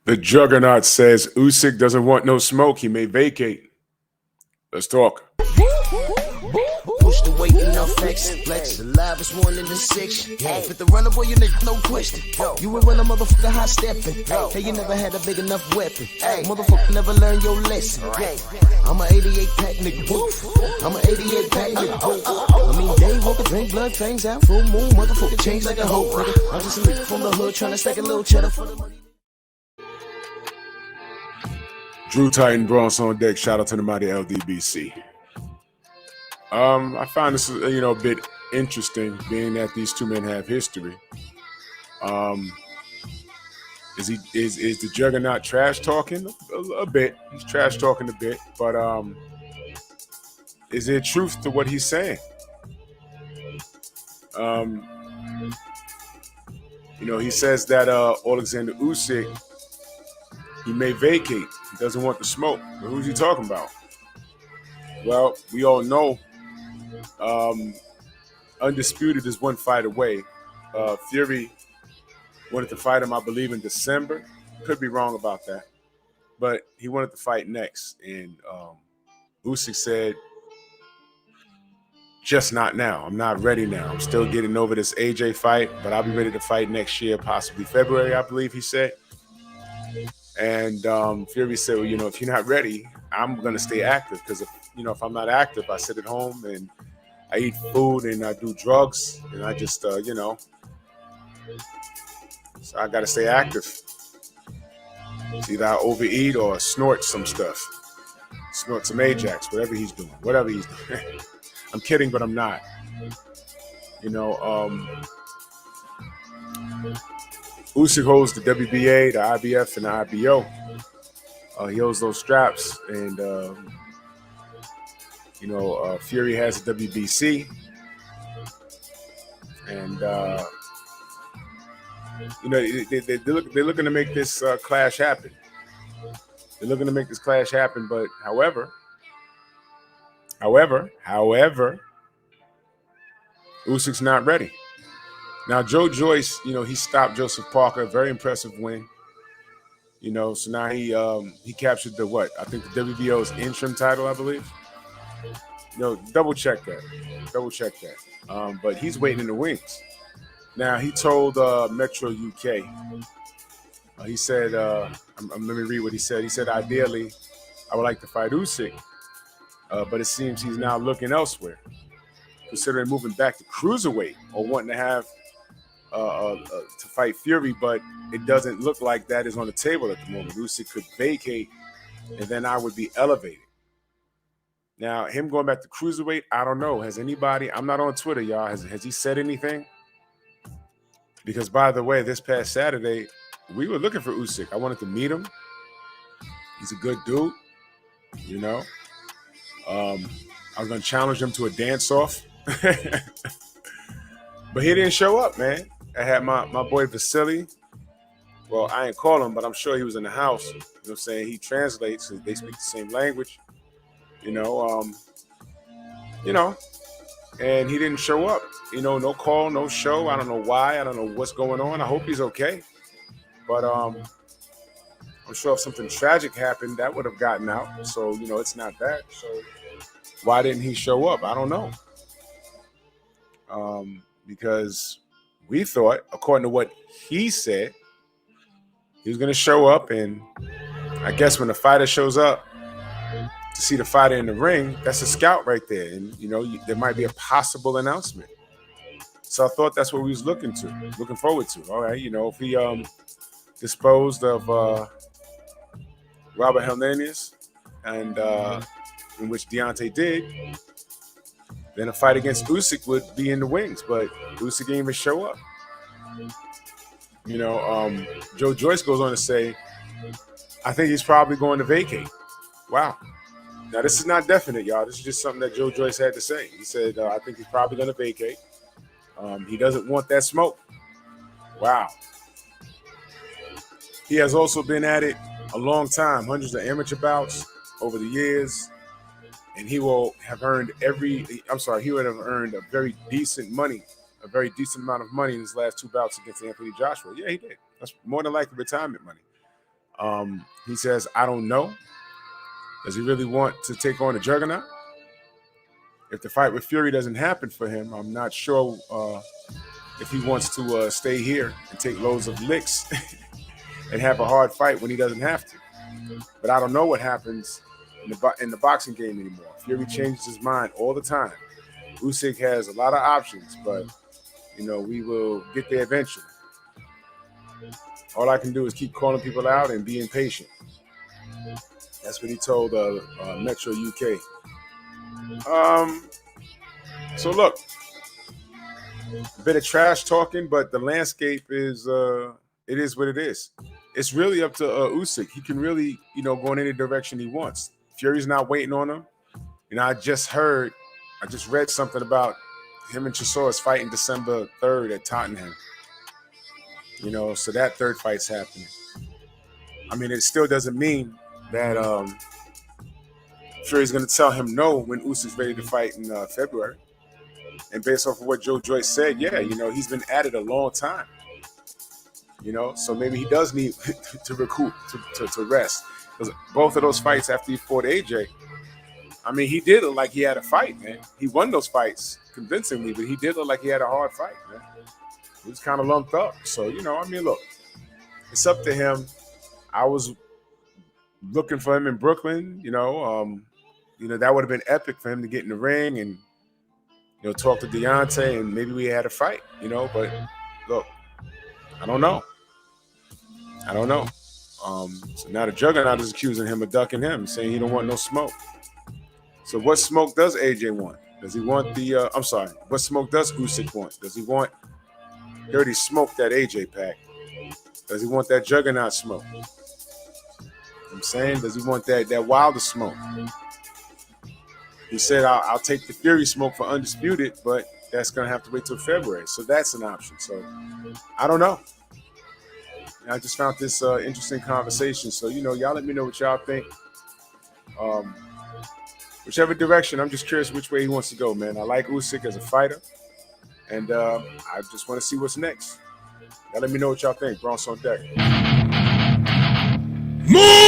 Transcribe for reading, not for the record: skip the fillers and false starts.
The Juggernaut says Usyk doesn't want no smoke. He may vacate. Let's talk. Push the weight and now flex. Flex alive is one in the six. Fit the runner, boy, you nigga, no question. You will run a motherfucker high stepping. Hey, you never had a big enough weapon. Motherfucker never learned your lesson. I'm a 88 pack nigga. I'm a 88 pack nigga. I mean, day walker, drink blood, fangs out, full moon, motherfucker change like a hoe, nigga. I'm just a nigga from the hood trying to stack a little cheddar for the money. Drew Titan Bronx on deck. Shout out to the mighty LDBC. I find this a bit interesting, being that these two men have history. Is the Juggernaut trash talking a bit? He's trash talking a bit, but is there truth to what he's saying? He says that Alexander Usyk, he may vacate. He doesn't want the smoke. But who's he talking about? Well, we all know Undisputed is one fight away. Fury wanted to fight him, I believe, in December. Could be wrong about that. But he wanted to fight next. And Usyk said, just not now. I'm not ready now. I'm still getting over this AJ fight, but I'll be ready to fight next year, possibly February, I believe he said. And Fury said, well, if you're not ready, I'm going to stay active because if I'm not active, I sit at home and I eat food and I do drugs and I just, so I got to stay active. It's either I overeat or snort some stuff, snort some Ajax, whatever he's doing. I'm kidding, but I'm not. Usyk holds the WBA, the IBF, and the IBO. He holds those straps, and Fury has the WBC, and they're looking to make this clash happen. They're looking to make this clash happen, but however, Usyk's not ready. Now, Joyce, he stopped Joseph Parker, very impressive win. So now he captured the what? I think the WBO's interim title, I believe. Double check that. But he's waiting in the wings. Now, he told Metro UK, he said, let me read what he said. He said, ideally, I would like to fight Usyk, but it seems he's now looking elsewhere, considering moving back to cruiserweight or wanting to have to fight Fury, but it doesn't look like that is on the table at the moment. Usyk could vacate, and then I would be elevated. Now, him going back to cruiserweight, I don't know. Has anybody? I'm not on Twitter, y'all. Has he said anything? Because, by the way, this past Saturday, we were looking for Usyk. I wanted to meet him. He's a good dude, I was going to challenge him to a dance-off. But he didn't show up, man. I had my boy Vasily. Well, I ain't call him, but I'm sure he was in the house. You know what I'm saying? He translates. They speak the same language. And he didn't show up. No call, no show. I don't know why. I don't know what's going on. I hope he's okay. But I'm sure if something tragic happened, that would have gotten out. So, it's not that. So why didn't he show up? I don't know. Because we thought, according to what he said, he was going to show up. And I guess when the fighter shows up to see the fighter in the ring, that's a scout right there. And, there might be a possible announcement. So I thought that's what we was looking forward to. All right, if he disposed of Robert Hernandez, and in which Deontay did, then a fight against Usyk would be in the wings, but Usyk didn't even show up. Joe Joyce goes on to say, I think he's probably going to vacate. Wow. Now, this is not definite, y'all. This is just something that Joe Joyce had to say. He said, I think he's probably going to vacate. He doesn't want that smoke. Wow. He has also been at it a long time, hundreds of amateur bouts over the years. And he will have earned he would have earned a very decent amount of money in his last two bouts against Anthony Joshua. Yeah, he did. That's more than likely retirement money. He says, I don't know. Does he really want to take on a Juggernaut? If the fight with Fury doesn't happen for him, I'm not sure if he wants to stay here and take loads of licks and have a hard fight when he doesn't have to. But I don't know what happens in the boxing game anymore. Fury changes his mind all the time. Usyk has a lot of options, but we will get there eventually. All I can do is keep calling people out and be impatient. That's what he told Metro UK. So look, a bit of trash talking, but the landscape is it is what it is. It's really up to Usyk. He can really go in any direction he wants. Fury's not waiting on him. I just read something about him and Chisora fighting December 3rd at Tottenham. So that third fight's happening. I mean, it still doesn't mean that Fury's going to tell him no when Usyk's ready to fight in February. And based off of what Joyce said, yeah, he's been at it a long time. So maybe he does need to recoup, to rest. Because both of those fights after he fought AJ, I mean, he did look like he had a fight, man. He won those fights convincingly, but he did look like he had a hard fight, man. He was kind of lumped up. So, look, it's up to him. I was looking for him in Brooklyn, that would have been epic for him to get in the ring and, talk to Deontay and maybe we had a fight, but look, I don't know. So now the Juggernaut is accusing him of ducking him, saying he don't want no smoke. So what smoke does AJ want? Does he want what smoke does Usyk want? Does he want, he already smoked that AJ pack. Does he want that Juggernaut smoke? I'm saying, does he want that Wilder smoke? He said, I'll take the Fury smoke for Undisputed, but that's going to have to wait till February. So that's an option. So I don't know. I just found this interesting conversation. So, y'all let me know what y'all think. Whichever direction, I'm just curious which way he wants to go, man. I like Usyk as a fighter. And I just want to see what's next. Y'all let me know what y'all think. Bronx on deck. Move!